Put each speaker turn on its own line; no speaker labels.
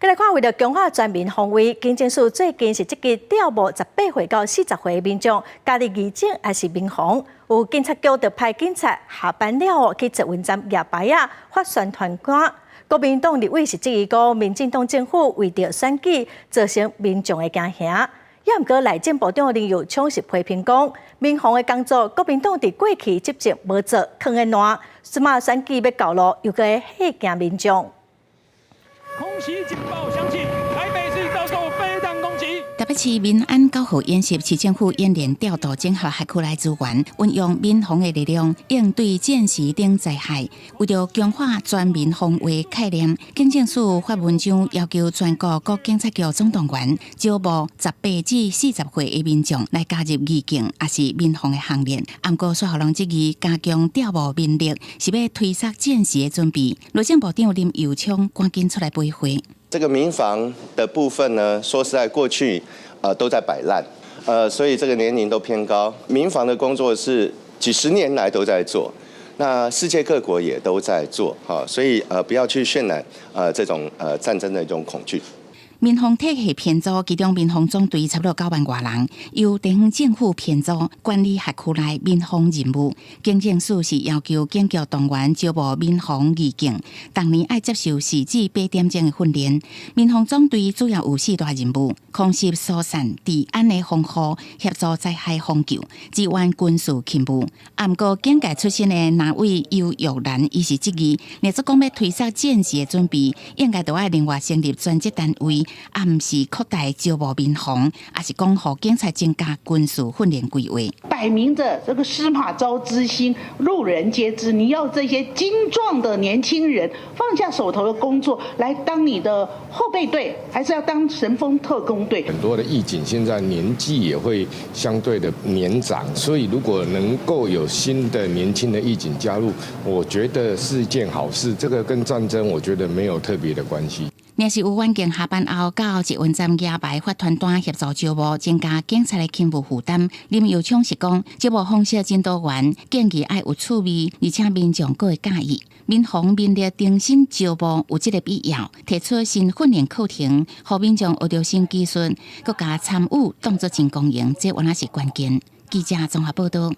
再来看，为了强化全民防卫，警政署最近是积极调募18岁到40岁的民众加入义警还是民防。有警察局就派警察下班了后去捷运站夜牌发宣传单。国民党立委是质疑讲，民进党政府为着选举造成民众的惊吓。也毋过内政部长林佑昌是批评讲，民防的工作，国民党伫过去执政无做，坑个烂，即马选举要到路，又个吓惊民众。
空袭警报响起，台北市遭受飞弹攻击。
台北市民安9号演习，市政府演练调度整合辖区内资源，运用民防的力量应对战时等灾害。为了强化全民防卫概念，警政署发文章要求全国各警察局总动员招募18至40岁的民众来加入义警，也是民防的行列。不过，说人质疑加强调募兵力是要推缩战时的准备。内政部长林佑昌赶紧出来回回。
这个民防的部分呢，说实在，过去都在摆烂，所以这个年龄都偏高。民防的工作是几十年来都在做，那世界各国也都在做，所以不要去渲染这种战争的一种恐惧。
民防体系编组，其中民防总队差不多9万多人，由地方政府编组管理辖区内民防任务。警政署是要求警局动员招募民防义警，当年爱接受4至8点钟的训练。民防总队主要有4大任务：空袭、疏散、治安的防护、协助灾害防救、支援军事勤务。不过，警界出身的哪位尤玉兰，伊是质疑，若说讲要推缩战时的准备，应该就要另外成立专职单位。不是扩大招募民防，而是讲予警察增加军事训练规划。
摆明着这个司马昭之心，路人皆知。你要这些精壮的年轻人放下手头的工作，来当你的后备队，还是要当神风特工队？
很多的义警现在年纪也会相对的年长，所以如果能够有新的年轻的义警加入，我觉得是一件好事。这个跟战争，我觉得没有特别的关系。
若是有远警下班后到捷运站夜牌发传单协助招募，增加警察的勤务负担。林佑昌是讲，招募方式真多元，建议要有趣味，而且民众佫会介意。民防民力重新招募有这个必要，提出新训练课程，让民众学到新技术，佮加参与动作真公营，这原来是关键。记者综合报道。